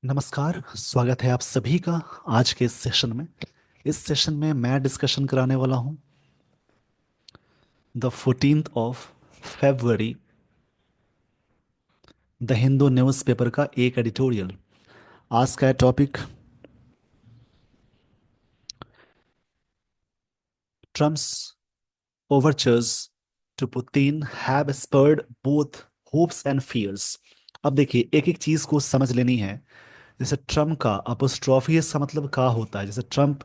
नमस्कार। स्वागत है आप सभी का आज के इस सेशन में। इस सेशन में मैं डिस्कशन कराने वाला हूं the 14th of February the Hindu newspaper का एक एडिटोरियल। आज का topic Trump's overtures to Putin have spurred both hopes and fears. अब देखिए, एक एक चीज को समझ लेनी है। जैसे ट्रम्प का अपोस्ट्रोफी इसका मतलब क्या होता है। जैसे ट्रम्प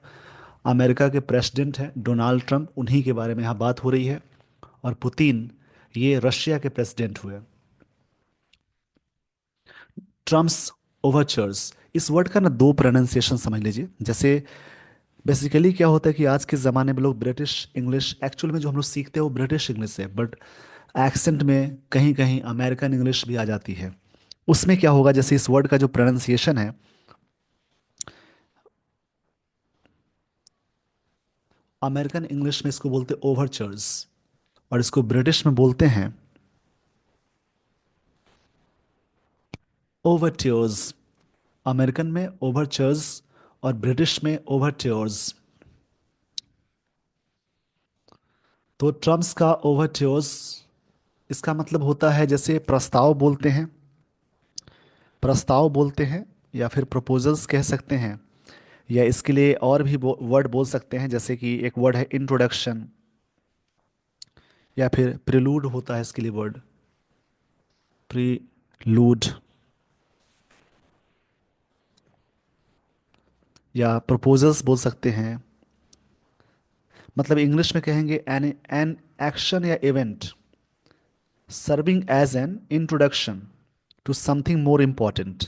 अमेरिका के प्रेसिडेंट हैं, डोनाल्ड ट्रम्प, उन्हीं के बारे में यहाँ बात हो रही है। और पुतिन ये रशिया के प्रेसिडेंट हुए। ट्रम्प्स ओवरचर्स, इस वर्ड का ना दो प्रोनाउंसिएशन समझ लीजिए। जैसे बेसिकली क्या होता है कि आज के ज़माने में लोग ब्रिटिश इंग्लिश, एक्चुअल में जो हम लोग सीखते हैं वो ब्रिटिश इंग्लिश है, बट एक्सेंट में कहीं कहीं अमेरिकन इंग्लिश भी आ जाती है। उसमें क्या होगा, जैसे इस वर्ड का जो प्रोनाउंसिएशन है, अमेरिकन इंग्लिश में इसको बोलते हैं ओवरचर्स, और इसको ब्रिटिश में बोलते हैं ओवरट्योर्स। अमेरिकन में ओवरचर्स और ब्रिटिश में ओवरट्योर्स। तो ट्रम्प्स का ओवरट्योर्स, इसका मतलब होता है जैसे प्रस्ताव बोलते हैं, प्रस्ताव बोलते हैं, या फिर प्रपोजल्स कह सकते हैं, या इसके लिए और भी वर्ड बोल सकते हैं। जैसे कि एक वर्ड है इंट्रोडक्शन, या फिर प्रिलूड होता है इसके लिए वर्ड प्रीलूड, या प्रपोजल्स बोल सकते हैं। मतलब इंग्लिश में कहेंगे एन एन एक्शन या event serving as an introduction to something more important,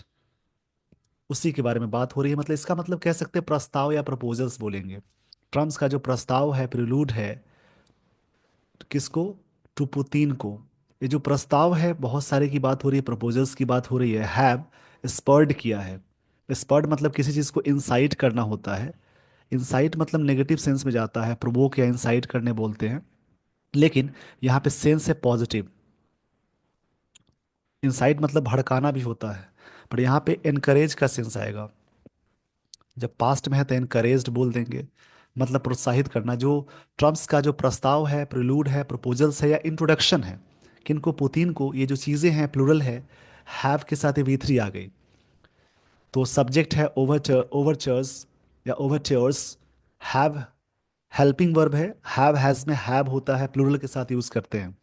उसी के बारे में बात हो रही है। मतलब इसका मतलब कह सकते हैं प्रस्ताव या प्रपोजल्स बोलेंगे। ट्रम्प्स का जो प्रस्ताव है, प्रिलूड है, किसको? टू पुतिन को। ये जो प्रस्ताव है, बहुत सारे की बात हो रही है, प्रपोजल्स की बात हो रही है। हैव स्पर्ड किया है। स्पर्ड मतलब किसी चीज़ को इंसाइट करना होता है। इंसाइट मतलब नेगेटिव सेंस में जाता है, प्रोवोक या इंसाइट करने बोलते हैं। लेकिन यहाँ पे सेंस है पॉजिटिव। इंसाइट मतलब भड़काना भी होता है, पर यहाँ पे एनकरेज का सेंस आएगा। जब पास्ट में है तो एनकरेज्ड बोल देंगे, मतलब प्रोत्साहित करना। जो ट्रम्प्स का जो प्रस्ताव है, प्रिलूड है, प्रपोजल्स है, या इंट्रोडक्शन है, किनको? पुतिन को। ये जो चीज़ें हैं प्लूरल है, हैव के साथ V3 आ गई। तो सब्जेक्ट है ओवरचर्स या ओवरचर्स। हैव हेल्पिंग वर्ब है, हैव हैज में हैव होता है, प्लूरल के साथ यूज करते हैं।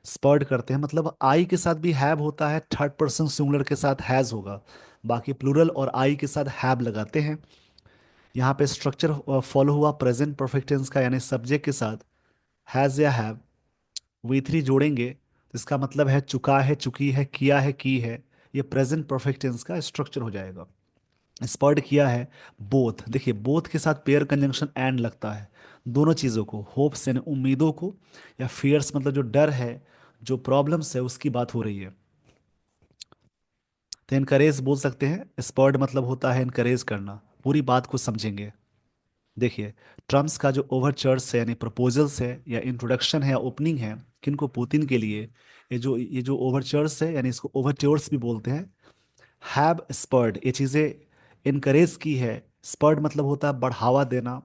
स्पर्ड करते हैं, मतलब आई के साथ भी हैव होता है, थर्ड पर्सन सिंगुलर के साथ हैज होगा। बाकी प्लूरल और आई के साथ हैव लगाते हैं। यहाँ पे स्ट्रक्चर फॉलो हुआ प्रेजेंट परफेक्ट टेंस का, यानी सब्जेक्ट के साथ हैज या हैव V3 जोड़ेंगे तो इसका मतलब है चुका है, चुकी है, किया है, की है। ये प्रेजेंट परफेक्ट टेंस का स्ट्रक्चर हो जाएगा। स्पर्ड किया है बोथ। देखिए, बोथ के साथ पेयर कंजंक्शन एंड लगता है। दोनों चीज़ों को, होप्स यानी उम्मीदों को, या फियर्स मतलब जो डर है, जो प्रॉब्लम्स है, उसकी बात हो रही है। तो इनकरेज बोल सकते हैं। स्पर्ड मतलब होता है इनकरेज करना। पूरी बात को समझेंगे। देखिए, ट्रम्प्स का जो ओवरचर्स है यानी प्रपोजल्स है, या इंट्रोडक्शन है, या ओपनिंग है, किनको? पुतिन के लिए। ये जो ओवरचर्स है, यानी इसको ओवरट्योर्स भी बोलते हैं, हैव स्पर्ड, ये चीज़ें इनकरेज की है। स्पर्ड मतलब होता है बढ़ावा देना,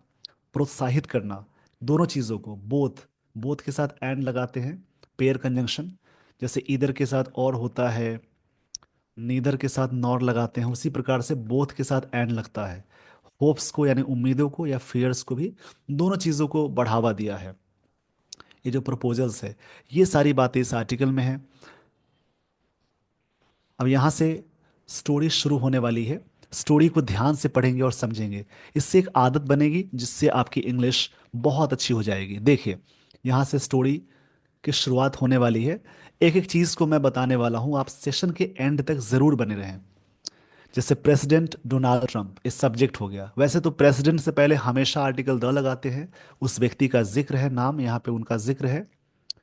प्रोत्साहित करना। दोनों चीज़ों को, बोथ, बोथ के साथ एंड लगाते हैं, पेयर कंजंक्शन। जैसे ईदर के साथ और होता है, नीदर के साथ नॉर लगाते हैं, उसी प्रकार से बोथ के साथ एंड लगता है। होप्स को यानी उम्मीदों को, या फियर्स को भी, दोनों चीज़ों को बढ़ावा दिया है। ये जो प्रपोजल्स है, ये सारी बातें इस आर्टिकल में है। अब यहाँ से स्टोरी शुरू होने वाली है। स्टोरी को ध्यान से पढ़ेंगे और समझेंगे, इससे एक आदत बनेगी जिससे आपकी इंग्लिश बहुत अच्छी हो जाएगी। देखिए, यहाँ से स्टोरी की शुरुआत होने वाली है। एक एक चीज़ को मैं बताने वाला हूँ, आप सेशन के एंड तक ज़रूर बने रहें। जैसे प्रेसिडेंट डोनाल्ड ट्रंप, इस सब्जेक्ट हो गया। वैसे तो प्रेसिडेंट से पहले हमेशा आर्टिकल द लगाते हैं, उस व्यक्ति का जिक्र है, नाम यहाँ पे उनका जिक्र है,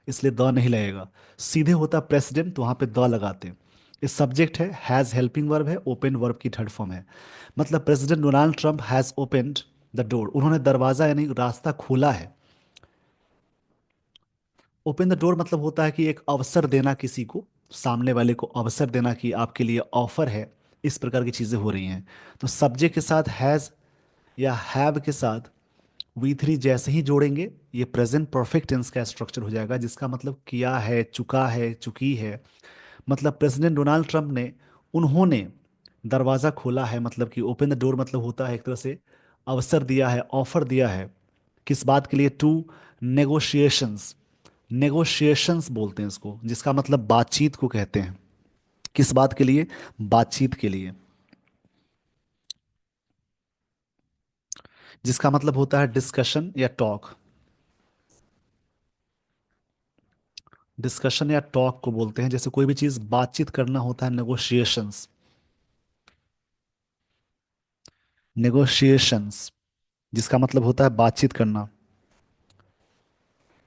इसलिए द नहीं लगेगा। सीधे होता प्रेसिडेंट तो वहाँ पे द लगाते हैं। इस सब्जेक्ट है, हैज़ हेल्पिंग वर्ब है, ओपन वर्ब की थर्ड फॉर्म है। मतलब president Donald Trump has opened the door, उन्होंने दरवाज़ा यानी रास्ता खोला है। ओपन द डोर मतलब होता है कि एक अवसर देना किसी को, सामने वाले को अवसर देना कि आपके लिए ऑफर है, इस प्रकार की चीजें हो रही हैं। तो सब्जेक्ट के साथ हैज या हैव के साथ V3 जैसे ही जोड़ेंगे, ये प्रेजेंट परफेक्ट टेंस का स्ट्रक्चर हो जाएगा, जिसका मतलब किया है, चुका है, चुकी है। मतलब प्रेसिडेंट डोनाल्ड ट्रंप ने, उन्होंने दरवाजा खोला है, मतलब कि ओपन द डोर मतलब होता है एक तरह से अवसर दिया है, ऑफर दिया है। किस बात के लिए? To negotiations. नेगोशिएशंस बोलते हैं इसको, जिसका मतलब बातचीत को कहते हैं। किस बात के लिए? बातचीत के लिए। जिसका मतलब होता है डिस्कशन या टॉक। डिस्कशन या टॉक को बोलते हैं, जैसे कोई भी चीज बातचीत करना होता है, नेगोशिएशंस। नेगोशिएशंस जिसका मतलब होता है बातचीत करना।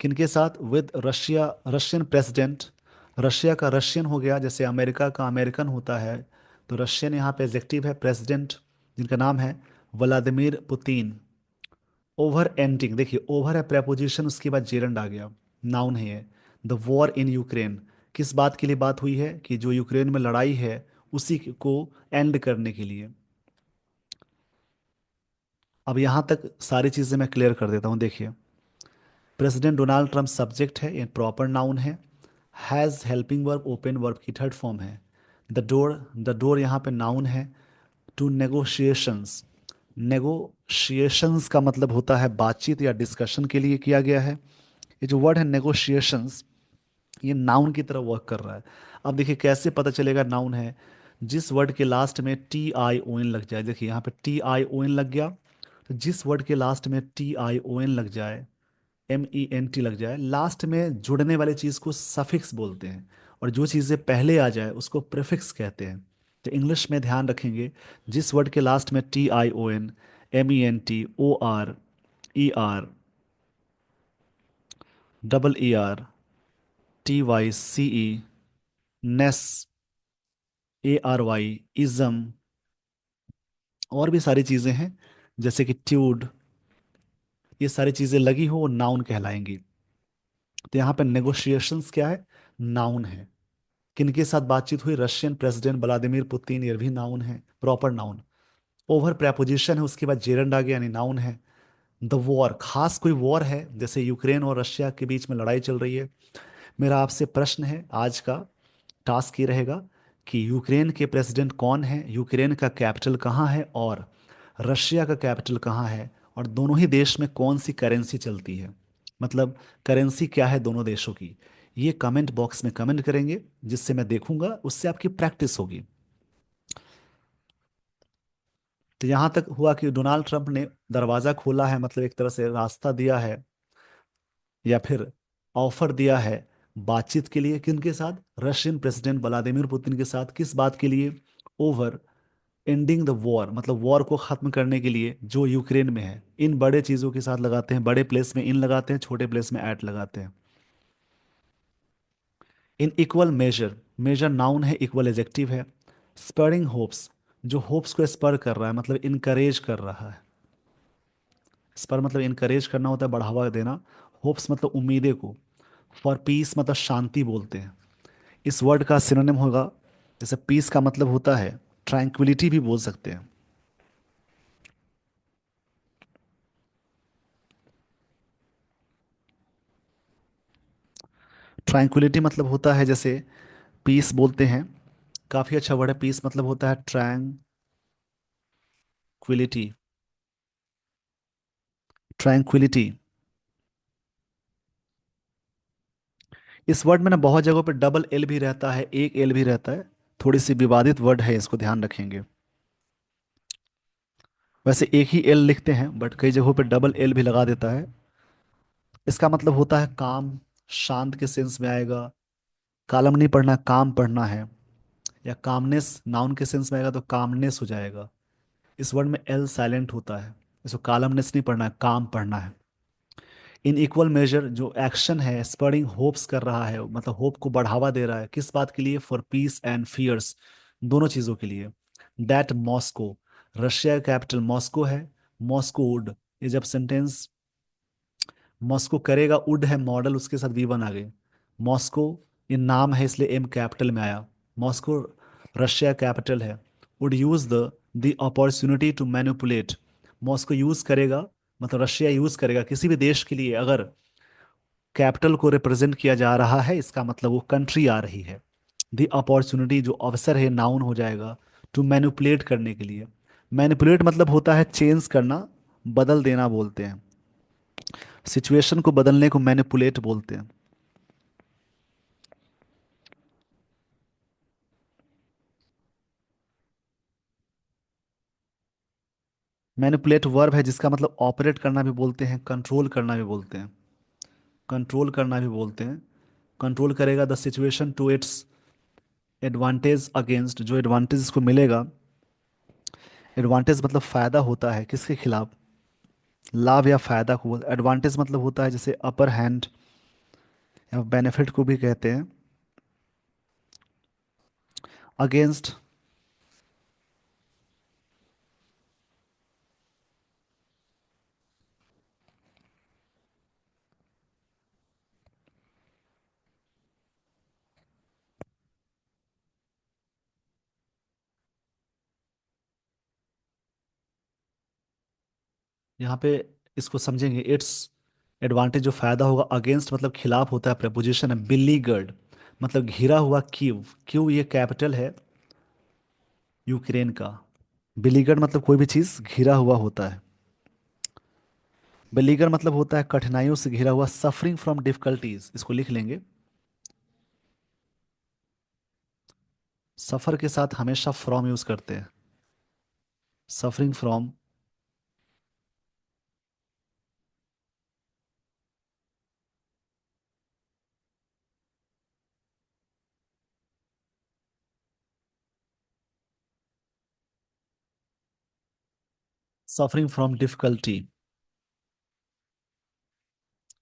किनके साथ? With Russia, Russian president. Russia का रशियन हो गया, जैसे अमेरिका का अमेरिकन होता है। तो रशियन यहाँ पे एग्जेक्टिव है, प्रेसिडेंट जिनका नाम है व्लादिमीर पुतिन। ओवर एंडिंग, देखिए ओवर है प्रेपोजिशन, उसके बाद जेरंड आ गया, नाउन है ये। द वॉर इन यूक्रेन, किस बात के लिए बात हुई है? कि जो यूक्रेन में लड़ाई है उसी को एंड करने के लिए। अब यहाँ तक सारी चीज़ें मैं क्लियर कर देता हूँ, देखिए। प्रेसिडेंट डोनाल्ड ट्रंप सब्जेक्ट है, ये प्रॉपर नाउन है। Has helping verb open verb की थर्ड फॉर्म है। द डोर यहाँ पे नाउन है। टू नेगोशिएशंस, नेगोशिएशंस का मतलब होता है बातचीत या डिस्कशन के लिए किया गया है। ये जो वर्ड है नेगोशिएशंस, ये नाउन की तरह वर्क कर रहा है। अब देखिए कैसे पता चलेगा नाउन है? जिस वर्ड के लास्ट में TION लग जाए, देखिए यहाँ पे TION लग गया। तो जिस वर्ड के लास्ट में TION लग जाए, MENT लग जाए, लास्ट में जुड़ने वाली चीज़ को सफिक्स बोलते हैं। और जो चीज़ें पहले आ जाए उसको प्रीफिक्स कहते हैं। तो इंग्लिश में ध्यान रखेंगे, जिस वर्ड के लास्ट में TION, MENT, OR, ER, TYCE, ness, ARY, ism, और भी सारी चीज़ें हैं, जैसे कि ट्यूड, ये सारी चीज़ें लगी हो वो नाउन कहलाएंगी। तो यहाँ पे नेगोशिएशंस क्या है? नाउन है। किनके साथ बातचीत हुई? रशियन प्रेसिडेंट व्लादिमीर पुतिन, ये भी नाउन है, प्रॉपर नाउन। ओवर प्रेपोजिशन है, उसके बाद जेरंड आ गया, यानी नाउन है। द वॉर, खास कोई वॉर है, जैसे यूक्रेन और रशिया के बीच में लड़ाई चल रही है। मेरा आपसे प्रश्न है आज का, टास्क ये रहेगा कि यूक्रेन के प्रेसिडेंट कौन है, यूक्रेन का कैपिटल कहाँ है, और रशिया का कैपिटल कहाँ है, और दोनों ही देश में कौन सी करेंसी चलती है, मतलब करेंसी क्या है दोनों देशों की। ये कमेंट बॉक्स में कमेंट करेंगे, जिससे मैं देखूंगा, उससे आपकी प्रैक्टिस होगी। तो यहां तक हुआ कि डोनाल्ड ट्रंप ने दरवाजा खोला है, मतलब एक तरह से रास्ता दिया है, या फिर ऑफर दिया है बातचीत के लिए। किनके साथ? रशियन प्रेसिडेंट व्लादिमीर पुतिन के साथ। किस बात के लिए? ओवर एंडिंग द वॉर, मतलब वॉर को खत्म करने के लिए जो यूक्रेन में है। इन बड़े चीजों के साथ लगाते हैं, बड़े प्लेस में इन लगाते हैं, छोटे प्लेस में एट लगाते हैं। In equal measure, measure noun है, इक्वल एजेक्टिव है। स्परिंग होप्स, जो होप्स को स्पर कर रहा है, मतलब इनकरेज कर रहा है। स्पर मतलब इनकरेज करना होता है, बढ़ावा देना। होप्स मतलब उम्मीदें को। फॉर पीस मतलब शांति बोलते हैं। इस वर्ड का सिनोनिम होगा, जैसे पीस का मतलब होता है ट्रैंक्विलिटी भी बोल सकते हैं। ट्रैंक्विलिटी मतलब होता है, जैसे पीस बोलते हैं, काफी अच्छा वर्ड है। पीस मतलब होता है ट्रैंक्विलिटी। ट्रैंक्विलिटी, इस वर्ड में ना बहुत जगहों पे डबल एल भी रहता है, एक एल भी रहता है। थोड़ी सी विवादित वर्ड है, इसको ध्यान रखेंगे। वैसे एक ही एल लिखते हैं, बट कई जगहों पे डबल एल भी लगा देता है। इसका मतलब होता है काम, शांत के सेंस में आएगा। कालम नहीं पढ़ना, काम पढ़ना है। या कामनेस, नाउन के सेंस में आएगा तो कामनेस हो जाएगा। इस वर्ड में एल साइलेंट होता है, इसको कालमनेस नहीं पढ़ना है, काम पढ़ना है। इन इक्वल मेजर, जो एक्शन है स्परिंग होप्स कर रहा है, मतलब होप को बढ़ावा दे रहा है। किस बात के लिए? फॉर पीस एंड फियर्स, दोनों चीजों के लिए। दैट मॉस्को, रशिया का कैपिटल मॉस्को है। मॉस्को वुड, ये जब सेंटेंस मॉस्को करेगा, वुड है मॉडल, उसके साथ V1 आ गई। मॉस्को ये नाम है, इसलिए M कैपिटल में आया। मॉस्को रशिया कैपिटल है। Would use the opportunity to manipulate. Moscow use करेगा, मतलब रशिया यूज करेगा किसी भी देश के लिए, अगर कैपिटल को रिप्रेजेंट किया जा रहा है, इसका मतलब वो कंट्री आ रही है। द अपॉर्चुनिटी जो अवसर है, नाउन हो जाएगा, टू मैनिपुलेट करने के लिए। मैनिपुलेट मतलब होता है चेंज करना, बदल देना बोलते हैं। सिचुएशन को बदलने को मैनिपुलेट बोलते हैं। मैनिपुलेट वर्ब है जिसका मतलब ऑपरेट करना भी बोलते हैं, कंट्रोल करना भी बोलते हैं। कंट्रोल करना भी बोलते हैं। कंट्रोल करेगा the situation to its advantage against, जो एडवांटेज इसको मिलेगा। एडवांटेज मतलब फायदा होता है किसके खिलाफ, लाभ या फायदा को। एडवांटेज मतलब होता है जैसे अपर हैंड, या बेनिफिट को भी कहते हैं। अगेंस्ट, यहाँ पे इसको समझेंगे। इट्स एडवांटेज जो फायदा होगा, अगेंस्ट मतलब खिलाफ होता है, प्रपोजिशन है। बिलीगर्ड मतलब घिरा हुआ, कीव, क्यों ये कैपिटल है यूक्रेन का। बिलीगर्ड मतलब कोई भी चीज घिरा हुआ होता है। बिलीगर मतलब होता है कठिनाइयों से घिरा हुआ, सफरिंग फ्रॉम डिफिकल्टीज, इसको लिख लेंगे। सफर के साथ हमेशा फ्रॉम यूज करते हैं। Suffering from, suffering from difficulty,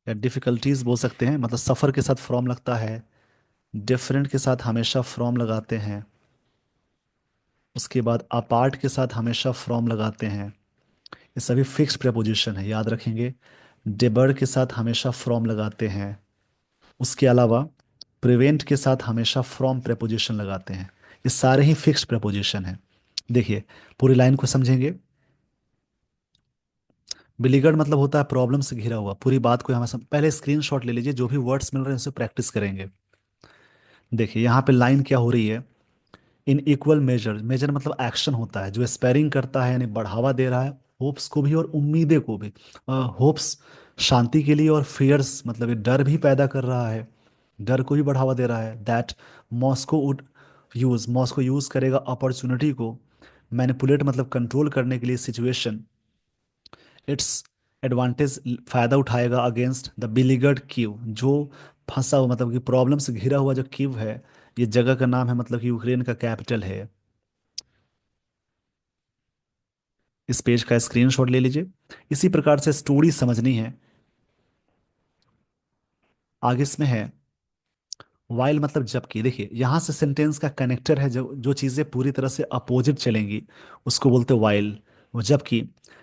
या डिफिकल्टीज बोल सकते हैं। मतलब सफर के साथ फ्रॉम लगता है, डिफरेंट के साथ हमेशा फ्रॉम लगाते हैं, उसके बाद अपार्ट के साथ हमेशा फ्रॉम लगाते हैं। ये सभी फिक्स्ड प्रेपोजिशन है, याद रखेंगे। डिबर के साथ हमेशा फ्रॉम लगाते हैं। उसके अलावा प्रिवेंट के साथ हमेशा फ्रॉम प्रेपोजिशन लगाते हैं। ये सारे ही फिक्स्ड प्रेपोजिशन हैं। देखिए, पूरी लाइन को समझेंगे। बिलीगर्ड मतलब होता है प्रॉब्लम से घिरा हुआ। पूरी बात को हमें पहले स्क्रीनशॉट ले लीजिए, जो भी वर्ड्स मिल रहे हैं उसे प्रैक्टिस करेंगे। देखिए यहाँ पे लाइन क्या हो रही है। इन इक्वल मेजर, मेजर मतलब एक्शन होता है जो स्पेयरिंग करता है, यानी बढ़ावा दे रहा है होप्स को भी और उम्मीदें को भी। होप्स शांति के लिए, और फियर्स मतलब ये डर भी पैदा कर रहा है, डर को भी बढ़ावा दे रहा है। That Moscow would use, Moscow use करेगा अपॉर्चुनिटी को। मैनिपुलेट मतलब कंट्रोल करने के लिए सिचुएशन। इट्स एडवांटेज फायदा उठाएगा अगेंस्ट द बिलीगर्ड कीव, जो फंसा हुआ मतलब कि प्रॉब्लम से घिरा हुआ जो कीव है, ये जगह का नाम है, मतलब कि यूक्रेन का कैपिटल है। इस पेज का स्क्रीनशॉट ले लीजिए। इसी प्रकार से स्टोरी समझनी है। आगे इसमें है वाइल मतलब जबकि। देखिए यहाँ से सेंटेंस का कनेक्टर है, जो जो चीज़ें पूरी तरह से अपोजिट चलेंगी उसको बोलते हैं वाइल। वो जबकि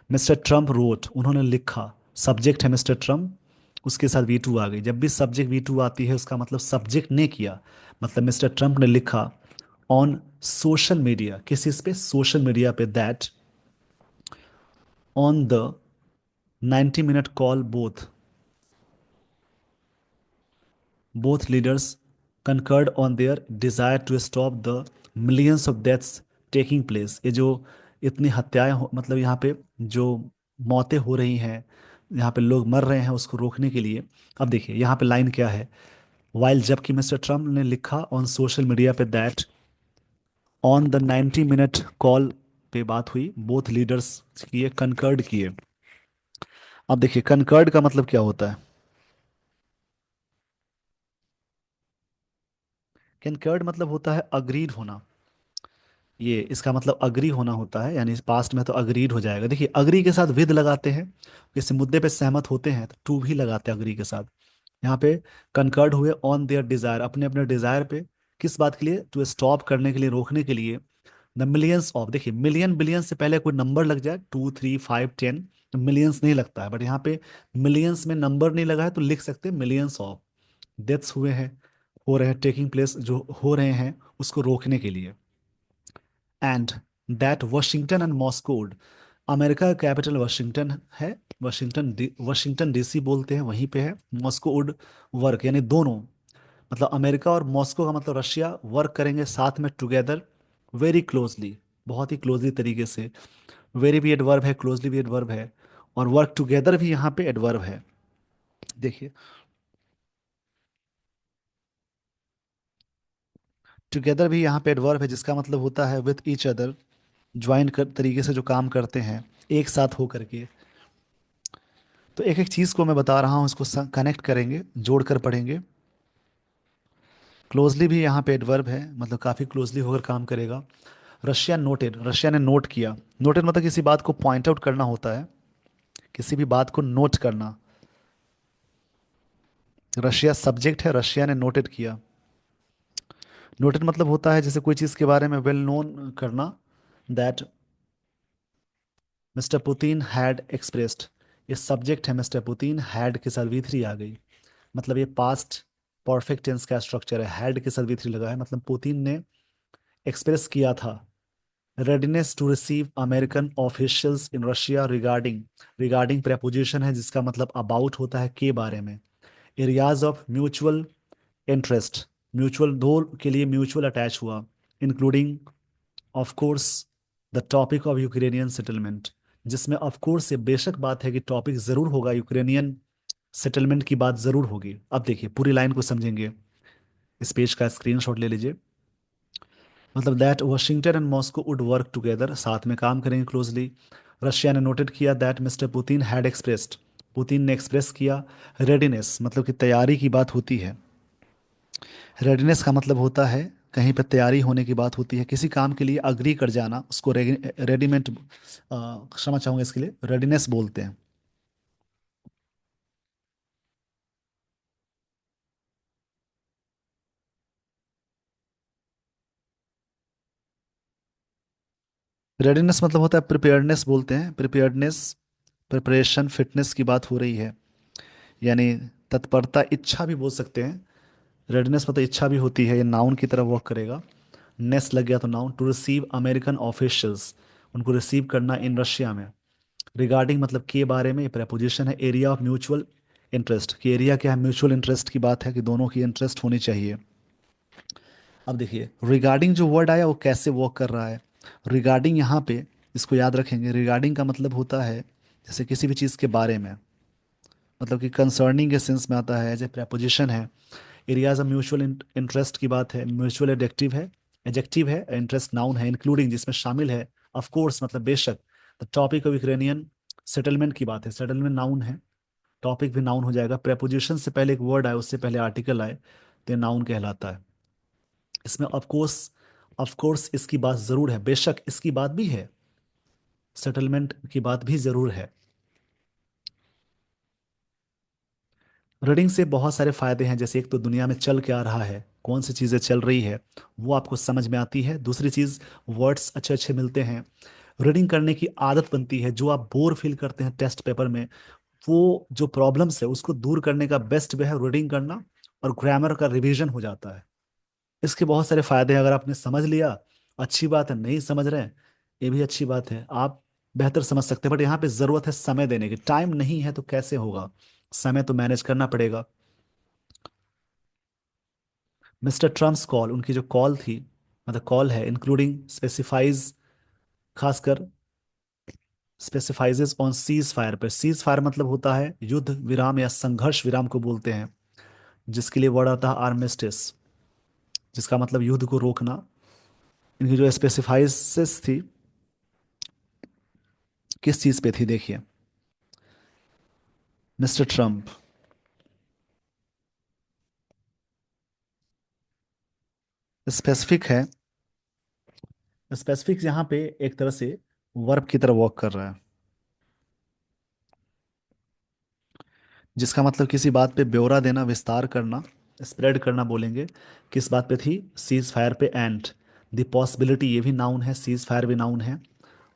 मिस्टर ट्रम्प रोट, उन्होंने लिखा, सब्जेक्ट है मिस्टर ट्रम्प, उसके साथ वी टू आ गई। जब भी सब्जेक्ट वी टू आती है उसका मतलब सब्जेक्ट ने किया, मतलब मिस्टर ट्रम्प ने लिखा। ऑन सोशल मीडिया, किस इस पे, सोशल मीडिया पे। That on the 90 minute call both, both leaders concurred on their desire to stop the millions of deaths taking place। ये जो इतनी हत्याएं मतलब यहाँ पे जो मौतें हो रही हैं, यहाँ पे लोग मर रहे हैं, उसको रोकने के लिए। अब देखिए यहाँ पे लाइन क्या है। वाइल जबकि मिस्टर ट्रम्प ने लिखा ऑन सोशल मीडिया पे, that on the 90 minute call पे बात हुई, बोथ लीडर्स किए, कनकर्ड किए। अब देखिए कनकर्ड का मतलब क्या होता है। कनकर्ड मतलब होता है अग्रीड होना। ये इसका मतलब अग्री होना होता है, यानी पास्ट में तो अग्रीड हो जाएगा। देखिए अग्री के साथ विद लगाते हैं, किसी मुद्दे पे सहमत होते हैं तो टू भी लगाते हैं अग्री के साथ। यहाँ पे कंकर्ड हुए ऑन देयर डिजायर, अपने अपने डिजायर पे। किस बात के लिए, टू स्टॉप करने के लिए, रोकने के लिए। द मिलियंस ऑफ, देखिए मिलियन बिलियन से पहले कोई नंबर लग जाए, 2 3 5 10, तो मिलियंस नहीं लगता है, बट यहाँ पे मिलियंस में नंबर नहीं लगा है तो लिख सकते हैं मिलियंस ऑफ डेथ्स हुए हैं, हो रहे हैं, टेकिंग प्लेस जो हो रहे हैं, उसको रोकने के लिए। And that Washington and Moscow, America का कैपिटल वाशिंगटन है, वाशिंगटन डीसी बोलते हैं, वहीं पे है। मॉस्को वुड वर्क, यानी दोनों, मतलब अमेरिका और मॉस्को का मतलब रशिया वर्क करेंगे साथ में टुगेदर, वेरी क्लोजली, बहुत ही क्लोजली तरीके से। वेरी भी एडवर्ब है, क्लोजली भी एडवर्ब है, और वर्क टुगेदर भी यहाँ पे एडवर्ब है। देखिए, टुगेदर भी यहाँ पे एडवर्ब है, जिसका मतलब होता है विथ ईच अदर, ज्वाइन कर तरीके से जो काम करते हैं एक साथ हो करके। तो एक एक चीज़ को मैं बता रहा हूँ, इसको कनेक्ट करेंगे, जोड़कर पढ़ेंगे। क्लोजली भी यहाँ पे एडवर्ब है, मतलब काफ़ी क्लोजली होकर काम करेगा। रशिया नोटेड, रशिया ने नोट किया। नोटेड मतलब किसी बात को पॉइंट आउट करना होता है, किसी भी बात को नोट करना। रशिया सब्जेक्ट है, रशिया ने नोटेड किया। नोटेड मतलब होता है जैसे कोई चीज़ के बारे में वेल नोन करना, that mister Putin had expressed. ये सब्जेक्ट है, मिस्टर पुतिन, हैड के साथ वी थ्री आ गई, मतलब ये पास्ट परफेक्ट टेंस का स्ट्रक्चर है, हैड के साथ वी थ्री लगा है, मतलब पुतिन ने एक्सप्रेस किया था readiness to receive American officials in Russia regarding. Regarding preposition है, जिसका मतलब अबाउट होता है, के बारे में। Areas of mutual interest, mutual दो के लिए म्यूचुअल अटैच हुआ, including of course the topic of Ukrainian settlement, जिसमें ऑफ कोर्स ये बेशक बात है कि टॉपिक जरूर होगा, यूक्रेनियन सेटलमेंट की बात जरूर होगी। अब देखिए पूरी लाइन को समझेंगे, इस पेज का स्क्रीनशॉट ले लीजिए। मतलब that Washington and Moscow would work together, साथ में काम करेंगे क्लोजली। रशिया ने नोटेड किया that mister Putin had expressed, Putin ने एक्सप्रेस किया रेडीनेस, मतलब कि तैयारी की बात होती है। रेडीनेस का मतलब होता है कहीं पर तैयारी होने की बात होती है, किसी काम के लिए अग्री कर जाना, उसको रेडीमेड, क्षमा चाहूंगा इसके लिए, रेडीनेस बोलते हैं। रेडीनेस मतलब होता है प्रिपेयर्डनेस बोलते हैं, प्रिपेयर्डनेस, प्रिपरेशन, फिटनेस की बात हो रही है, यानी तत्परता, इच्छा भी बोल सकते हैं। रेडनेस मतलब इच्छा भी होती है, ये नाउन की तरह वर्क करेगा। नेस लग गया तो noun. To receive American officials, उनको रिसीव करना इन रशिया में। रिगार्डिंग मतलब के बारे में, ये प्रेपोजिशन है। एरिया ऑफ म्यूचुअल इंटरेस्ट, कि एरिया क्या है, म्यूचुअल इंटरेस्ट की बात है, कि दोनों की इंटरेस्ट होनी चाहिए। अब देखिए रिगार्डिंग जो वर्ड आया वो कैसे वर्क कर रहा है। रिगार्डिंग यहाँ पे, इसको याद रखेंगे, रिगार्डिंग का मतलब होता है जैसे किसी भी चीज़ के बारे में, मतलब कि कंसर्निंग के सेंस में आता है, एज ए प्रेपोजिशन है। एरियाज ऑफ म्यूचुअल इंटरेस्ट की बात है, म्यूचुअल एडेक्टिव है, एजेक्टिव है, इंटरेस्ट नाउन है, इंक्लूडिंग जिसमें शामिल है, ऑफ कोर्स मतलब बेशक, the topic of Ukrainian settlement की बात है, सेटलमेंट नाउन है, टॉपिक भी नाउन हो जाएगा। प्रेपोजिशन से पहले एक वर्ड आए, उससे पहले आर्टिकल आए, तो नाउन कहलाता है। इसमें ऑफ कोर्स इसकी बात जरूर है, बेशक इसकी बात भी है, सेटलमेंट की बात भी जरूर है। रीडिंग से बहुत सारे फायदे हैं, जैसे एक तो दुनिया में चल क्या रहा है, कौन सी चीज़ें चल रही है, वो आपको समझ में आती है। दूसरी चीज़, वर्ड्स अच्छे अच्छे मिलते हैं। रीडिंग करने की आदत बनती है, जो आप बोर फील करते हैं टेस्ट पेपर में, वो जो प्रॉब्लम्स है उसको दूर करने का बेस्ट वे है रीडिंग करना, और ग्रामर का रिवीजन हो जाता है। इसके बहुत सारे फायदे हैं, अगर आपने समझ लिया अच्छी बात है, नहीं समझ रहे हैं ये भी अच्छी बात है, आप बेहतर समझ सकते हैं। बट यहाँ पे ज़रूरत है समय देने की, टाइम नहीं है तो कैसे होगा, समय तो मैनेज करना पड़ेगा। मिस्टर ट्रम्प्स कॉल, उनकी जो कॉल थी, मतलब कॉल है, इंक्लूडिंग स्पेसिफाइज, खासकर स्पेसिफाइजेस ऑन सीज फायर पर। सीज फायर मतलब होता है युद्ध विराम या संघर्ष विराम को बोलते हैं, जिसके लिए वर्ड आता है आर्मिस्टिस, जिसका मतलब युद्ध को रोकना। इनकी जो स्पेसिफाइसेस थी, किस चीज़ पे थी देखिए। मिस्टर ट्रम्प स्पेसिफिक है, स्पेसिफिक यहाँ पे एक तरह से वर्ब की तरह वर्क कर रहा है, जिसका मतलब किसी बात पे ब्यौरा देना, विस्तार करना, स्प्रेड करना बोलेंगे। किस बात पे थी, सीज फायर पे। एंड द पॉसिबिलिटी, ये भी नाउन है, सीज फायर भी नाउन है।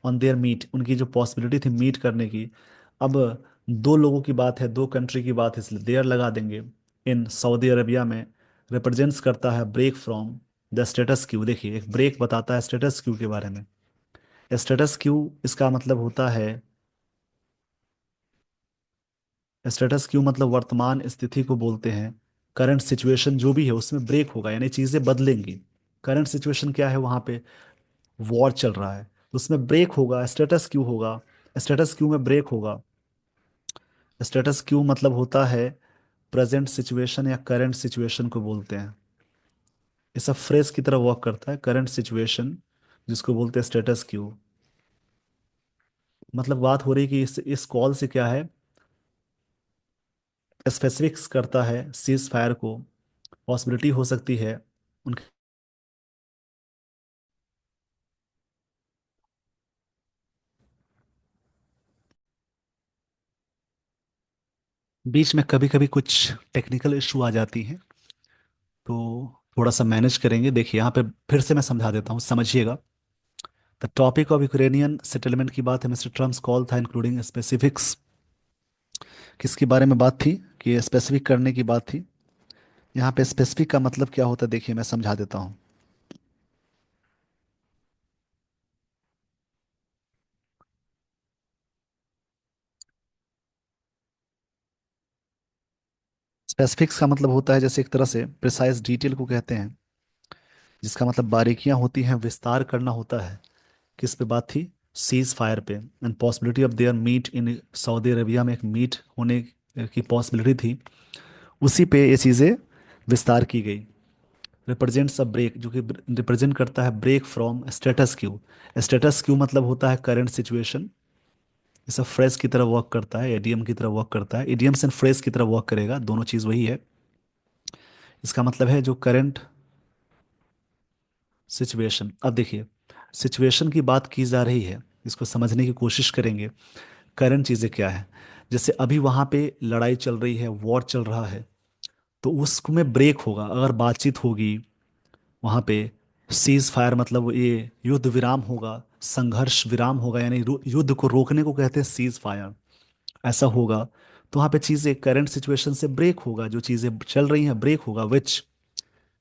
ऑन देयर मीट, उनकी जो पॉसिबिलिटी थी मीट करने की। अब दो लोगों की बात है, दो कंट्री की बात है, इसलिए देयर लगा देंगे। इन सऊदी अरबिया में रिप्रेजेंट्स करता है break from the status quo. देखिए एक ब्रेक बताता है स्टेटस क्यू के बारे में, स्टेटस क्यू इसका मतलब होता है, स्टेटस क्यू मतलब वर्तमान स्थिति को बोलते हैं। करंट सिचुएशन जो भी है उसमें ब्रेक होगा, यानी चीजें बदलेंगी। करंट सिचुएशन क्या है, वहां पे वॉर चल रहा है, तो उसमें ब्रेक होगा, स्टेटस क्यू होगा। स्टेटस क्यू में ब्रेक होगा। स्टेटस क्यू मतलब होता है प्रेजेंट सिचुएशन या करंट सिचुएशन को बोलते हैं। ये सब फ्रेज की तरह वर्क करता है, करंट सिचुएशन जिसको बोलते हैं स्टेटस क्यू। मतलब बात हो रही है कि इस कॉल से क्या है, स्पेसिफिक्स करता है सीज फायर को। पॉसिबिलिटी हो सकती है उनके बीच में कभी कभी कुछ टेक्निकल इशू आ जाती हैं, तो थोड़ा सा मैनेज करेंगे। देखिए यहाँ पे फिर से मैं समझा देता हूँ, समझिएगा। The topic of Ukrainian settlement की बात है, मिस्टर ट्रम्प्स कॉल था इंक्लूडिंग स्पेसिफिक्स। किसके बारे में बात थी, कि स्पेसिफिक करने की बात थी। यहाँ पे स्पेसिफिक का मतलब क्या होता है, देखिए मैं समझा देता हूँ। स्पेसिफिक्स का मतलब होता है जैसे एक तरह से प्रिसाइज डिटेल को कहते हैं, जिसका मतलब बारीकियां होती हैं, विस्तार करना होता है। किस पे बात थी, सीज फायर पे, and possibility of their meet in Saudi Arabia में एक मीट होने की पॉसिबिलिटी थी, उसी पे ये चीज़ें विस्तार की गई। रिप्रेजेंट्स अ ब्रेक, जो कि रिप्रेजेंट करता है break from status quo. Status quo मतलब होता है करंट सिचुएशन। ये सब फ्रेज की तरह वर्क करता है, एडीएम की तरह वर्क करता है, इडियम्स एंड फ्रेज की तरह वर्क करेगा, दोनों चीज़ वही है। इसका मतलब है जो करंट सिचुएशन। अब देखिए, सिचुएशन की बात की जा रही है, इसको समझने की कोशिश करेंगे। करंट चीज़ें क्या है, जैसे अभी वहाँ पे लड़ाई चल रही है, वॉर चल रहा है, तो उसमें ब्रेक होगा अगर बातचीत होगी वहाँ पे। सीज फायर मतलब ये युद्ध विराम होगा, संघर्ष विराम होगा, यानी युद्ध को रोकने को कहते हैं सीज फायर। ऐसा होगा तो वहाँ पे चीज़ें करंट सिचुएशन से ब्रेक होगा, जो चीज़ें चल रही हैं ब्रेक होगा। Which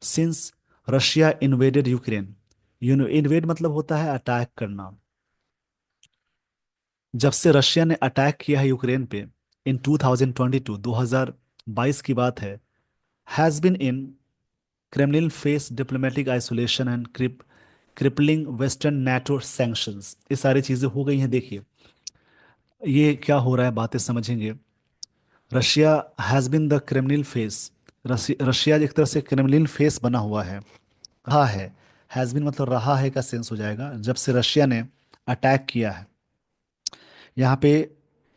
since Russia invaded Ukraine, invade मतलब होता है अटैक करना। जब से रशिया ने अटैक किया है यूक्रेन पे इन 2022, 2022 की बात है, has been in Kremlin face diplomatic isolation and crippling western NATO sanctions. ये सारी चीजें हो गई हैं। देखिए ये क्या हो रहा है, बातें समझेंगे। Russia has been the Kremlin face, Russia एक तरह से क्रेमलिन फेस बना हुआ है, रहा है। हैज बीन मतलब रहा है का सेंस हो जाएगा, जब से रशिया ने अटैक किया है। यहाँ पे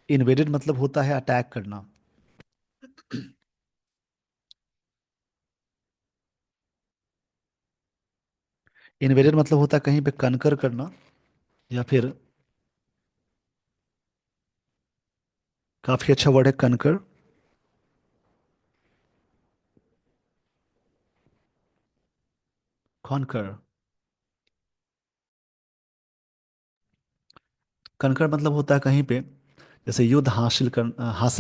इन्वेडेड मतलब होता है अटैक करना। इन्वेडेड मतलब होता है कहीं पे कनकर करना, या फिर काफी अच्छा वर्ड है कनकर, कॉन्कर। कनकर मतलब होता है कहीं पे, जैसे युद्ध हासिल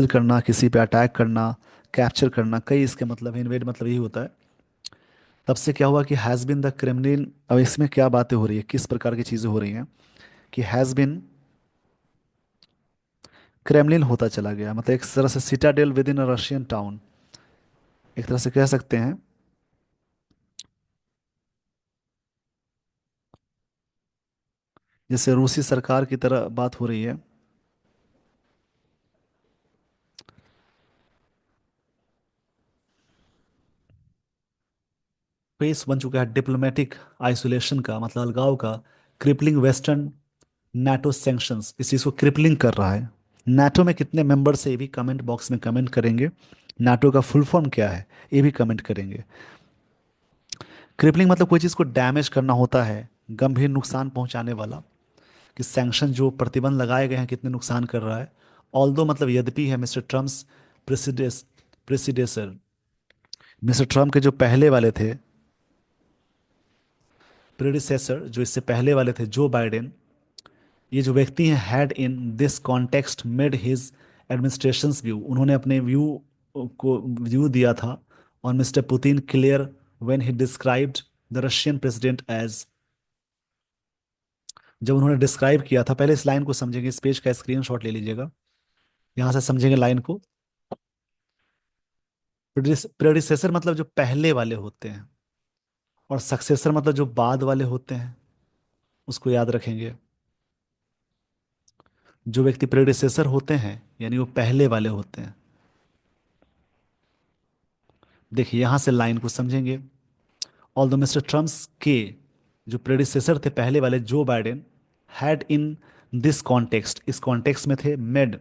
करना, किसी पे अटैक करना, कैप्चर करना, कई इसके मतलब है। इन्वेड मतलब यही होता है। तब से क्या हुआ कि हैज बिन द क्रेमलिन, अब इसमें क्या बातें हो रही है, किस प्रकार की चीजें हो रही हैं, कि हैज बिन क्रेमलिन होता चला गया, मतलब एक तरह से Citadel with in a Russian town, एक तरह से कह सकते हैं। जैसे रूसी सरकार की तरह बात हो रही है। फेस बन चुका है डिप्लोमेटिक आइसोलेशन का, मतलब अलगाव का। क्रिपलिंग वेस्टर्न नाटो सैंक्शंस इस चीज को क्रिपलिंग कर रहा है। नाटो में कितने मेंबर्स है ये भी कमेंट बॉक्स में कमेंट करेंगे। नाटो का फुल फॉर्म क्या है ये भी कमेंट करेंगे। क्रिपलिंग मतलब कोई चीज को डैमेज करना होता है, गंभीर नुकसान पहुंचाने वाला। कि सैंक्शन जो प्रतिबंध लगाए गए हैं कितने नुकसान कर रहा है। ऑल्दो मतलब यद्यपि है मिस्टर ट्रम्प्स प्रेसिडेस प्रेसिडेसर, मिस्टर ट्रम्प के जो पहले वाले थे, प्रेडिसेसर जो इससे पहले वाले थे, जो बाइडेन, ये जो व्यक्ति हैं, had in this context made his administrations view, उन्होंने अपने व्यू दिया था और mister Putin clear when he described the Russian president as जब उन्होंने डिस्क्राइब किया था, पहले इस लाइन को समझेंगे, इस पेज का स्क्रीनशॉट ले लीजिएगा, यहां से समझेंगे लाइन को। प्रेडिसेसर मतलब जो पहले वाले होते हैं, और सक्सेसर मतलब जो बाद वाले होते हैं, उसको याद रखेंगे। जो व्यक्ति प्रेडिसेसर होते हैं यानी वो पहले वाले होते हैं। देखिए यहां से लाइन को समझेंगे। ऑल्दो मिस्टर ट्रम्प्स के जो प्रेडिसेसर थे पहले वाले, Joe Biden, had in this context, इस कॉन्टेक्स्ट में थे, मेड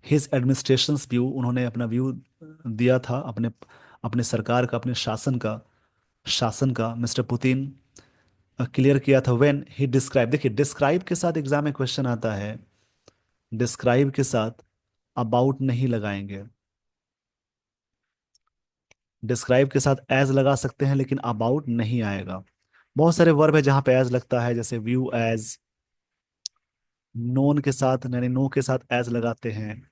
हिज एडमिनिस्ट्रेशंस व्यू, उन्होंने अपना व्यू दिया था, अपने अपने सरकार का, अपने शासन का मिस्टर पुतिन क्लियर किया था। व्हेन ही डिस्क्राइब, देखिए डिस्क्राइब के साथ एग्जाम में क्वेश्चन आता है, डिस्क्राइब के साथ अबाउट नहीं लगाएंगे। डिस्क्राइब के साथ एज लगा सकते हैं लेकिन अबाउट नहीं आएगा। बहुत सारे वर्ब है जहां पे एज लगता है, जैसे व्यू एज, नोन के साथ यानी नो के साथ एज लगाते हैं।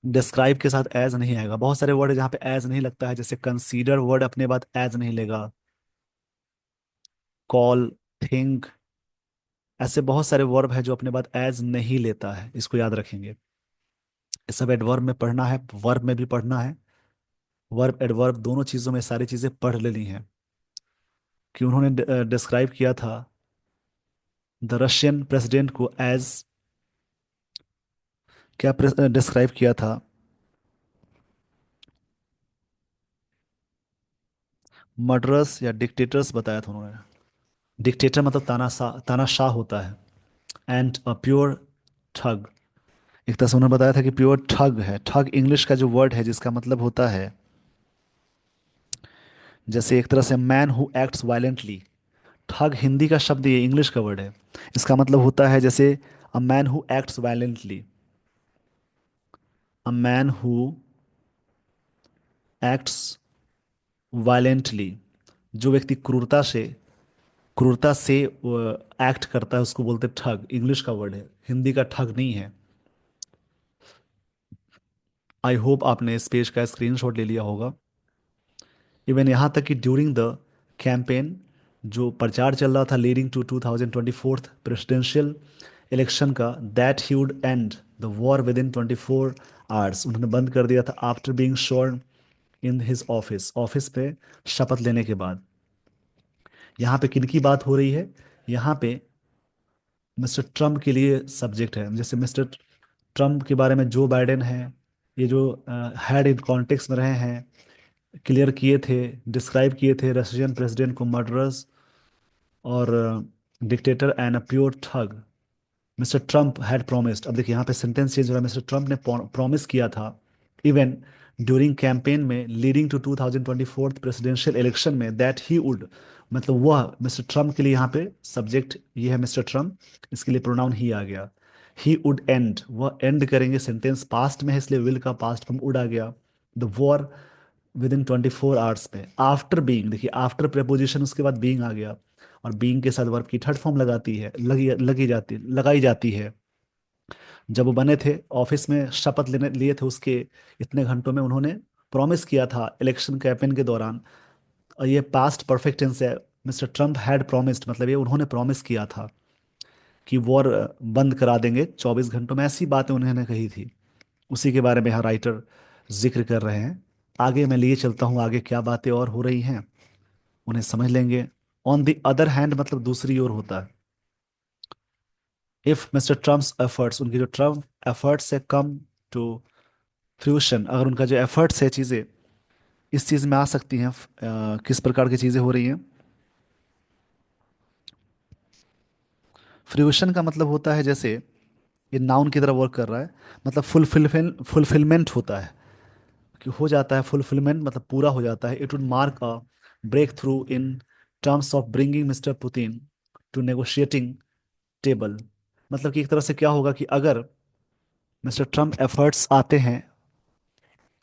डिस्क्राइब के साथ एज नहीं आएगा। बहुत सारे वर्ड है जहां पे एज नहीं लगता है, जैसे कंसीडर वर्ड अपने बाद एज नहीं लेगा, कॉल, थिंक, ऐसे बहुत सारे वर्ब है जो अपने बाद एज नहीं लेता है, इसको याद रखेंगे। ये सब एडवर्ब में पढ़ना है, वर्ब में भी पढ़ना है। वर्ब एडवर्ब दोनों चीजों में सारी चीजें पढ़ लेनी है, कि उन्होंने डिस्क्राइब किया था द रशियन प्रेसिडेंट को एज, क्या डिस्क्राइब किया था, मर्डरस या डिक्टेटर्स बताया था उन्होंने। डिक्टेटर मतलब तानाशाह होता है, एंड अ प्योर ठग। एक तरह से उन्होंने बताया था कि प्योर ठग है। ठग इंग्लिश का जो वर्ड है जिसका मतलब होता है, जैसे एक तरह से मैन हु एक्ट्स वायलेंटली। ठग हिंदी का शब्द, ये इंग्लिश का वर्ड है। इसका मतलब होता है जैसे a man who acts violently, a man who acts violently, जो व्यक्ति क्रूरता से एक्ट करता है उसको बोलते हैं ठग। इंग्लिश का वर्ड है, हिंदी का ठग नहीं है। आई होप आपने इस पेज का स्क्रीनशॉट ले लिया होगा। इवन यहाँ तक कि ड्यूरिंग द कैंपेन, जो प्रचार चल रहा था लीडिंग टू 2024 प्रेसिडेंशियल इलेक्शन का, that he would and the war with in 24 hours, उन्होंने बंद कर दिया था after being sure in his office, office पे शपथ लेने के बाद। यहाँ पे किनकी बात हो रही है, यहाँ पे मिस्टर ट्रम्प के लिए सब्जेक्ट है। जैसे मिस्टर ट्रम्प के बारे में जो बाइडेन है, ये जो हेड इन कॉन्टेक्स्ट में रहे हैं, क्लियर किए थे, डिस्क्राइब किए थे रशियन प्रेसिडेंट को मर्डरस और डिक्टेटर एंड अ प्योर ठग। मिस्टर ट्रम्प हैड प्रोमिस्ड, अब देखिए यहाँ पे सेंटेंस चेंज हो रहा है, मिस्टर ट्रम्प ने प्रॉमिस किया था इवन ड्यूरिंग कैंपेन में लीडिंग टू 2024 प्रेसिडेंशियल इलेक्शन में, दैट ही वुड, मतलब वह, मिस्टर ट्रम्प के लिए यहाँ पे सब्जेक्ट ये है मिस्टर ट्रम्प, इसके लिए प्रोनाउन ही आ गया। ही वुड एंड, वह एंड करेंगे, सेंटेंस पास्ट में है इसलिए विल का पास्ट फॉर्म उड आ गया, the war with in 24 hours में। आफ्टर बीइंग, देखिए आफ्टर प्रेपोजिशन उसके बाद बीइंग आ गया, और बीइंग के साथ वर्ब की थर्ड फॉर्म लगाती है, लगाई जाती है। जब वो बने थे ऑफिस में, शपथ लेने लिए थे, उसके इतने घंटों में उन्होंने प्रॉमिस किया था इलेक्शन कैंपेन के दौरान, और ये पास्ट परफेक्ट टेंस है। मिस्टर ट्रम्प हैड प्रॉमिस्ड मतलब ये उन्होंने प्रॉमिस किया था कि वॉर बंद करा देंगे 24 घंटों में, ऐसी बातें उन्होंने कही थी। उसी के बारे में यहाँ राइटर जिक्र कर रहे हैं। आगे मैं लिए चलता हूँ, आगे क्या बातें और हो रही हैं उन्हें समझ लेंगे। ऑन द अदर हैंड मतलब दूसरी ओर होता है। इफ मिस्टर ट्रम्प्स एफर्ट्स, उनके जो ट्रम्प एफर्ट्स से कम टू फ्यूशन, अगर उनका जो एफर्ट्स है चीज़ें इस चीज़ में आ सकती हैं, किस प्रकार की चीज़ें हो रही हैं। फ्रूशन का मतलब होता है, जैसे ये नाउन की तरह वर्क कर रहा है, मतलब फुलफिलमेंट होता है, कि हो जाता है फुलफिलमेंट मतलब पूरा हो जाता है। It would mark a breakthrough in terms of bringing mister Putin to negotiating table, मतलब कि एक तरह से क्या होगा कि अगर मिस्टर ट्रम्प एफर्ट्स आते हैं,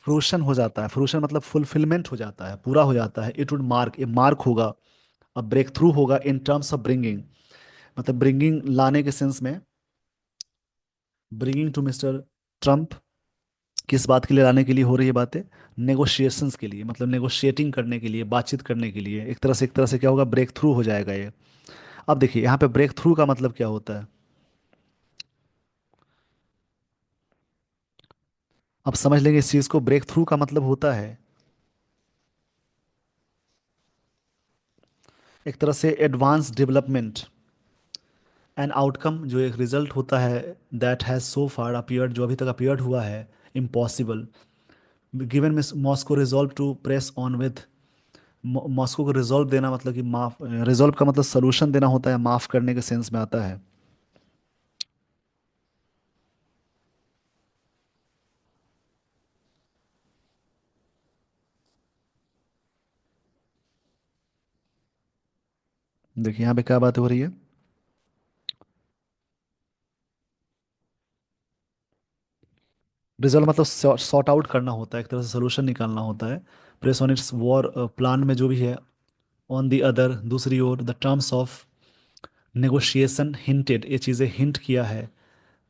फ्रूशन हो जाता है, फ्रूशन मतलब फुलफिलमेंट हो जाता है, पूरा हो जाता है। इट वुड मार्क, ये मार्क होगा, अब ब्रेक थ्रू होगा इन टर्म्स ऑफ ब्रिंगिंग, मतलब ब्रिंगिंग लाने के सेंस में, ब्रिंगिंग टू मिस्टर ट्रम्प, किस बात के लिए लाने के लिए हो रही है बातें, नेगोशिएशंस के लिए, मतलब नेगोशिएटिंग करने के लिए, बातचीत करने के लिए। एक तरह से क्या होगा, ब्रेक थ्रू हो जाएगा ये। अब देखिए यहाँ पे ब्रेक थ्रू का मतलब क्या होता है। अब समझ लेंगे इस चीज को, ब्रेक थ्रू का मतलब होता है एक तरह से एडवांस डेवलपमेंट एंड आउटकम, जो एक रिजल्ट होता है that has so far appeared, जो अभी तक अपीयर्ड हुआ है impossible, given miss Moscow resolve to press on with. Moscow को रिजॉल्व देना मतलब कि माफ, रिजॉल्व का मतलब सोल्यूशन देना होता है, माफ करने के सेंस में आता है। देखिए यहाँ पे क्या बात हो रही है। रिजॉल्व मतलब सॉर्ट आउट करना होता है, एक तरह से सोल्यूशन निकालना होता है। Press on its war plan में जो भी है। ऑन दी अदर, दूसरी ओर, the terms of negotiation hinted, ये चीज़ें हिंट किया है,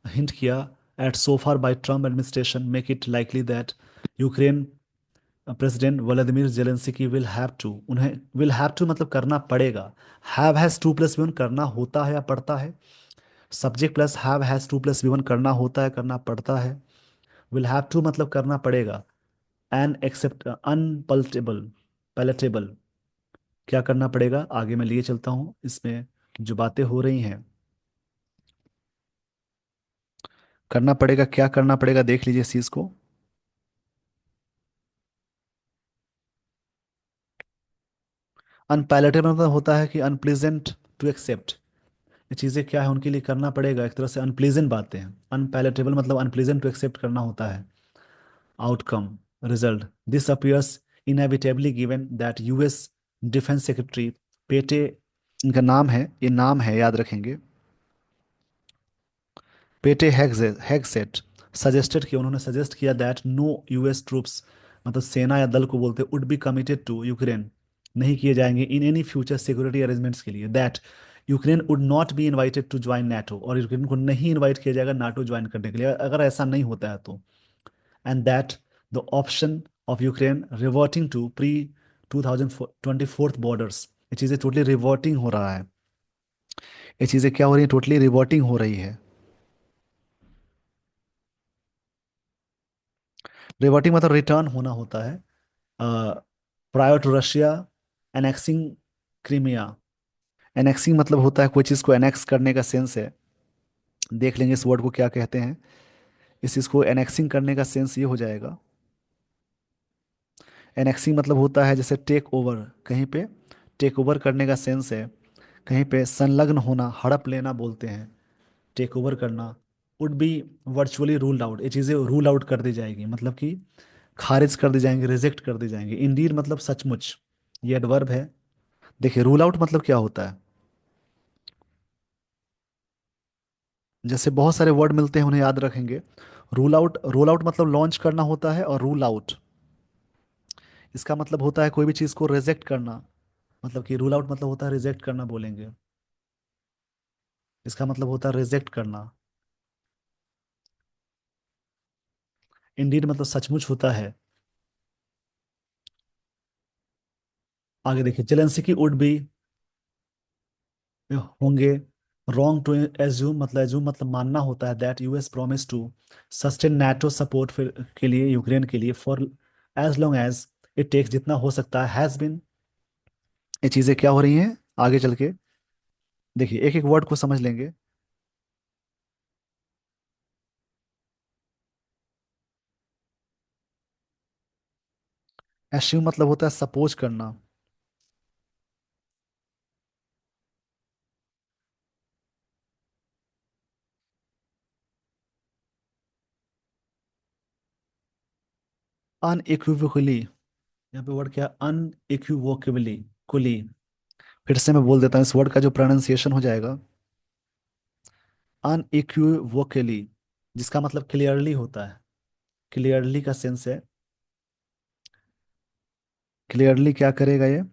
हिंट किया at so far by Trump administration make it likely that Ukraine president Vladimir Zelensky will have to, उन्हें विल हैव टू मतलब करना पड़ेगा। Have has to plus V one करना होता है या पड़ता है। Subject plus have has to plus V one करना होता है, करना पड़ता है। विल हैव टू मतलब करना पड़ेगा। एन एक्सेप्ट अनपल्टेबल, पैलेटेबल, क्या करना पड़ेगा, आगे मैं लिए चलता हूँ इसमें जो बातें हो रही हैं। करना पड़ेगा, क्या करना पड़ेगा, देख लीजिए इस चीज को। अनपैलेटेबल मतलब होता है कि अनप्लीजेंट टू एक्सेप्ट, ये चीज़ें क्या है उनके लिए करना पड़ेगा, एक तरह से अनप्लीजेंट बातें हैं। अनपैलेटेबल मतलब अनप्लीजेंट टू एक्सेप्ट करना होता है। Outcome, result, this appears inevitably given that US defence secretary पेटे, इनका नाम है, ये नाम है याद रखेंगे, पेटे हैगसेट, सजेस्टेड किया, उन्होंने सजेस्ट किया दैट नो यूएस ट्रूप्स, मतलब सेना या दल को बोलते, would be committed to Ukraine, नहीं किए जाएंगे in any future security arrangements के लिए। That Ukraine would not be invited to join NATO, और यूक्रेन को नहीं इनवाइट किया जाएगा नाटो ज्वाइन करने के लिए अगर ऐसा नहीं होता है तो। And that the option of Ukraine reverting to pre 2024 borders, ये चीज़ें टोटली रिवर्टिंग हो रहा है, ये चीज़ें क्या हो रही है, टोटली रिवर्टिंग हो रही है। रिवर्टिंग मतलब रिटर्न होना होता है। Prior to Russia annexing Crimea, annexing मतलब होता है कोई चीज़ को एनेक्स करने का सेंस है। देख लेंगे इस वर्ड को क्या कहते हैं। इस चीज़ को एनेक्सिंग करने का सेंस ये हो जाएगा। एनेक्सिंग मतलब होता है जैसे टेक ओवर, कहीं पे टेक ओवर करने का सेंस है, कहीं पे संलग्न होना, हड़प लेना बोलते हैं, टेक ओवर करना। Would be virtually ruled out, ये चीज़ें रूल आउट कर दी जाएगी, मतलब कि खारिज कर दी जाएंगी, रिजेक्ट कर दी जाएंगी। इंडीड मतलब सचमुच, ये एडवर्ब है। देखिए रूल आउट मतलब क्या होता है, जैसे बहुत सारे वर्ड मिलते हैं उन्हें याद रखेंगे। रोल आउट मतलब लॉन्च करना होता है, और रूल आउट इसका मतलब होता है कोई भी चीज़ को रिजेक्ट करना, मतलब कि रूल आउट मतलब होता है रिजेक्ट करना बोलेंगे, इसका मतलब होता है रिजेक्ट करना। इंडीड मतलब सचमुच होता है। आगे देखिए, जेलेंस्की वुड भी होंगे, रॉन्ग टू एज्यूम मतलब एज्यूम मतलब मानना होता है that US promise to sustain NATO support फिर के लिए, यूक्रेन के लिए, for as long as it takes, जितना हो सकता है, हैज बिन। ये चीजें क्या हो रही हैं आगे चल के, देखिए एक एक वर्ड को समझ लेंगे। एस्यूम मतलब होता है सपोज करना। अनइक्विवोकली, यहाँ पे वर्ड क्या, अनइक्विवोकेबली, कुली, फिर से मैं बोल देता हूँ इस वर्ड का जो प्रोनाउंसिएशन हो जाएगा, अनइक्विवोकली, जिसका मतलब क्लियरली होता है। क्लियरली का सेंस है, क्लियरली क्या करेगा ये,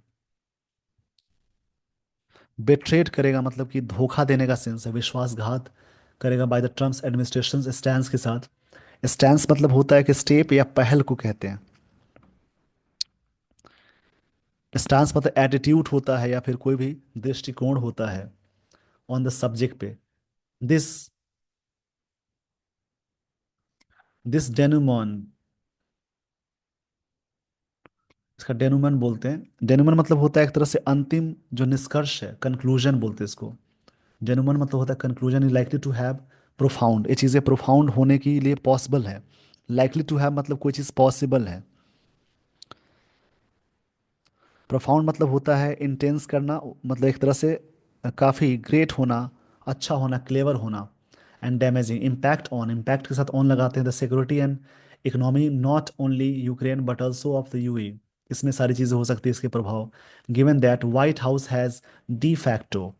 बेट्रेड करेगा, मतलब कि धोखा देने का सेंस है, विश्वासघात करेगा by the Trump's administration stand के साथ। स्टैंड मतलब होता है कि स्टेप या पहल को कहते हैं। स्टांस मतलब एटीट्यूड होता है या फिर कोई भी दृष्टिकोण होता है। ऑन द सब्जेक्ट पे। दिस दिस डेनुमन, इसका डेनुमन बोलते हैं। डेनुमन मतलब होता है एक तरह से अंतिम जो निष्कर्ष है, कंक्लूजन बोलते हैं इसको। जेनुइन मतलब होता है conclusion is likely to have profound, ये चीज़ें प्रोफाउंड होने के लिए पॉसिबल है। लाइकली टू हैव मतलब कोई चीज़ पॉसिबल है। प्रोफाउंड मतलब होता है इंटेंस करना, मतलब एक तरह से काफ़ी ग्रेट होना, अच्छा होना, क्लेवर होना। And damaging, impact on, impact के साथ ऑन लगाते हैं, the security and economy not only Ukraine but also of the UA. इसमें सारी चीज़ें हो सकती है इसके प्रभाव। Given that White House has de facto,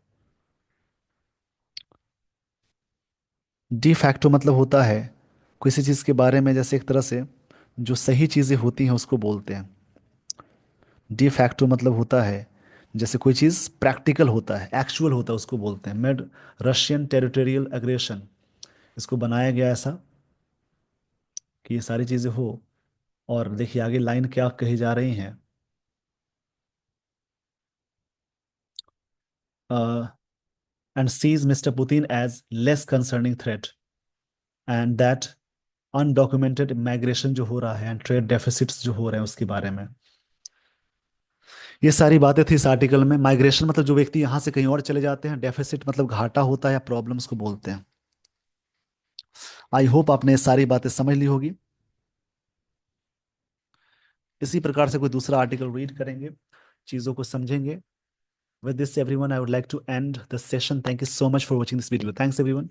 de facto मतलब होता है किसी चीज़ के बारे में, जैसे एक तरह से जो सही चीज़ें होती हैं उसको बोलते हैं। डी फैक्टो मतलब होता है जैसे कोई चीज़ प्रैक्टिकल होता है, एक्चुअल होता है, उसको बोलते हैं। मेड रशियन टेरिटोरियल एग्रेशन, इसको बनाया गया ऐसा कि ये सारी चीज़ें हो। और देखिए आगे लाइन क्या कही जा रही हैं। And sees mister Putin as less concerning threat, and that undocumented migration जो हो रहा है एंड ट्रेड डेफिसिट्स जो हो रहे हैं उसके बारे में। ये सारी बातें थी इस आर्टिकल में। माइग्रेशन मतलब जो व्यक्ति यहाँ से कहीं और चले जाते हैं, डेफिसिट मतलब घाटा होता है या प्रॉब्लम्स को बोलते हैं। आई होप आपने ये सारी बातें समझ ली होगी। इसी प्रकार से कोई दूसरा आर्टिकल रीड करेंगे, चीज़ों को समझेंगे। With this everyone I would like to end the session. Thank you so much for watching this video. Thanks everyone.